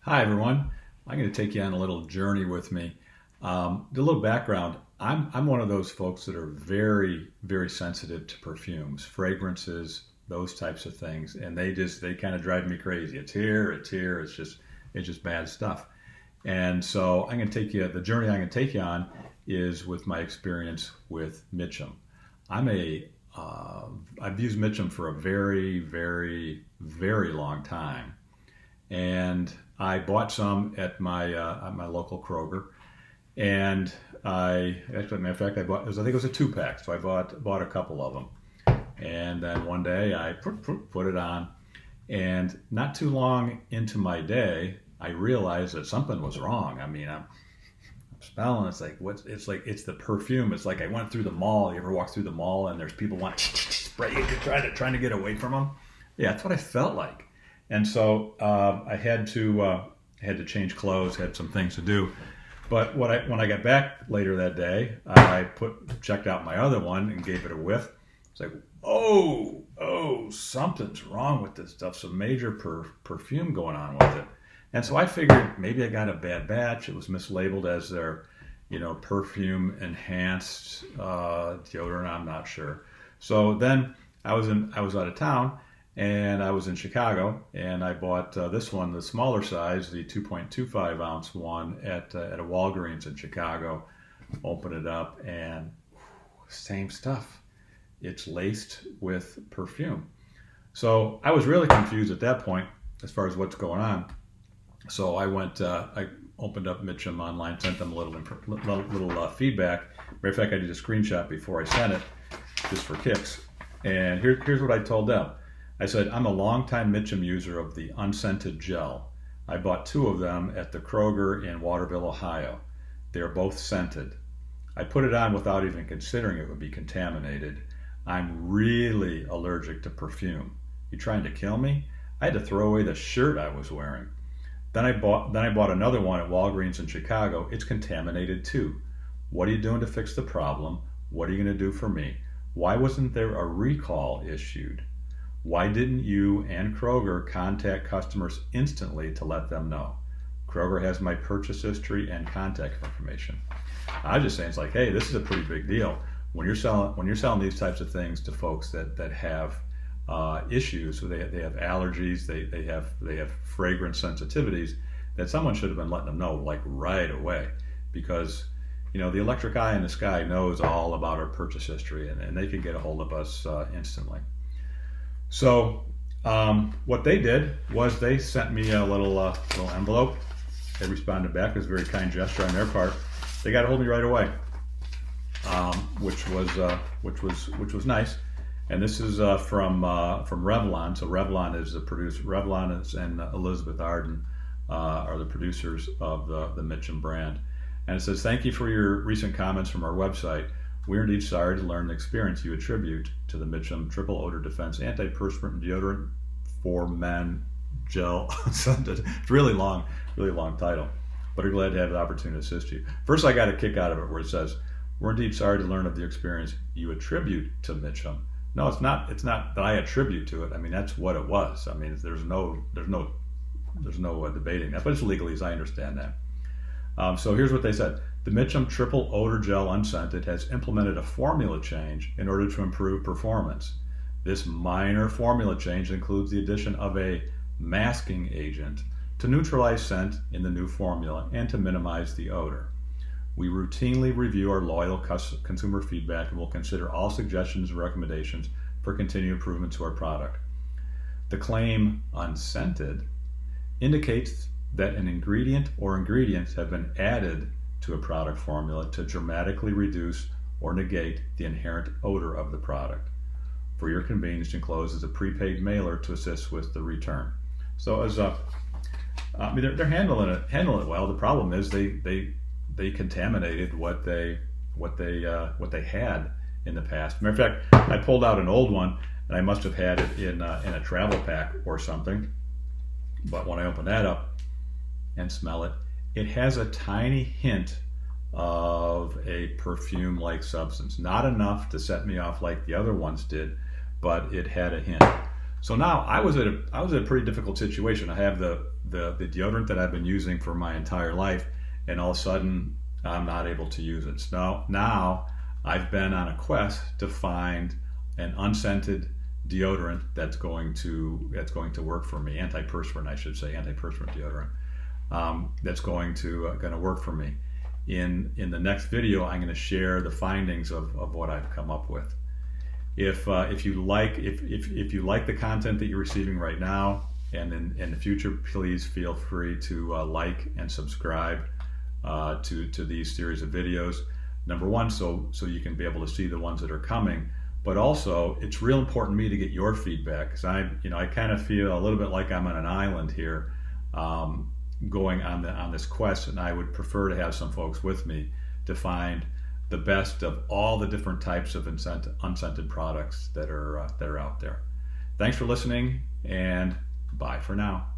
Hi, everyone. I'm going to take you on a little journey with me. A little background. I'm one of those folks that are very, very sensitive to perfumes, fragrances, those types of things, and they kind of drive me crazy. It's here, it's here. It's just bad stuff. And so I'm going to take you. The journey I'm going to take you on is with my experience with Mitchum. I'm a I've used Mitchum for a very, very, very long time, and I bought some at my local Kroger, and matter of fact, I think it was a 2-pack, so I bought a couple of them, and then one day I put it on, and not too long into my day, I realized that something was wrong. I mean, I'm smelling. It's like it's the perfume. It's like I went through the mall. You ever walk through the mall and there's people want spray you, trying to get away from them? Yeah, that's what I felt like. And so I had to change clothes, had some things to do. But when I got back later that day, I checked out my other one and gave it a whiff. It's like, oh, something's wrong with this stuff. Some major perfume going on with it. And so I figured maybe I got a bad batch. It was mislabeled as their, perfume enhanced deodorant. I'm not sure. So then I was out of town, and I was in Chicago, and I bought this one, the smaller size, the 2.25 ounce one at a Walgreens in Chicago. Open it up, and same stuff. It's laced with perfume. So I was really confused at that point as far as what's going on. So I opened up Mitchum online, sent them a little feedback. Matter of fact, I did a screenshot before I sent it, just for kicks. And here's what I told them. I said, I'm a longtime Mitchum user of the Unscented Gel. I bought 2 of them at the Kroger in Waterville, Ohio. They are both scented. I put it on without even considering it would be contaminated. I'm really allergic to perfume. You trying to kill me? I had to throw away the shirt I was wearing. Then I bought another one at Walgreens in Chicago. It's contaminated too. What are you doing to fix the problem? What are you going to do for me? Why wasn't there a recall issued? Why didn't you and Kroger contact customers instantly to let them know? Kroger has my purchase history and contact information. I was just saying, it's like, hey, this is a pretty big deal. When you're selling these types of things to folks that have issues, so they have allergies, they have fragrance sensitivities, that someone should have been letting them know like right away, because the electric eye in the sky knows all about our purchase history, and they can get a hold of us instantly. So what they did was they sent me a little envelope. They responded back. It was a very kind gesture on their part. They got a hold of me right away, which was nice. And this is from Revlon. So Revlon is the producer. Revlon and Elizabeth Arden are the producers of the Mitchum brand. And it says, thank you for your recent comments from our website. We are indeed sorry to learn the experience you attribute to the Mitchum Triple Odor Defense Antiperspirant Deodorant for Men Gel. It's really long title, but we're glad to have the opportunity to assist you. First, I got a kick out of it where it says, we're indeed sorry to learn of the experience you attribute to Mitchum. No, it's not that I attribute to it. I mean, that's what it was. I mean, there's no debating that, but it's legalese. I understand that. So here's what they said. The Mitchum Triple Odor Gel Unscented has implemented a formula change in order to improve performance. This minor formula change includes the addition of a masking agent to neutralize scent in the new formula and to minimize the odor. We routinely review our loyal consumer feedback and will consider all suggestions and recommendations for continued improvement to our product. The claim unscented indicates that an ingredient or ingredients have been added to a product formula to dramatically reduce or negate the inherent odor of the product. For your convenience, enclosed is a prepaid mailer to assist with the return. So as they're handling it well. The problem is they contaminated what they had in the past. Matter of fact, I pulled out an old one, and I must have had it in a travel pack or something. But when I open that up and smell it, it has a tiny hint of a perfume-like substance. Not enough to set me off like the other ones did, but it had a hint. So now I was at a pretty difficult situation. I have the the deodorant that I've been using for my entire life, and all of a sudden I'm not able to use it. So now I've been on a quest to find an unscented deodorant that's going to work for me. Antiperspirant, I should say, antiperspirant deodorant. That's going to work for me. In the next video, I'm going to share the findings of what I've come up with. If you like the content that you're receiving right now, and in the future, please feel free to like and subscribe to these series of videos. Number one, so you can be able to see the ones that are coming. But also, it's real important to me to get your feedback, because I kind of feel a little bit like I'm on an island here, going on this quest, and I would prefer to have some folks with me to find the best of all the different types of unscented products that are out there. Thanks for listening, and bye for now.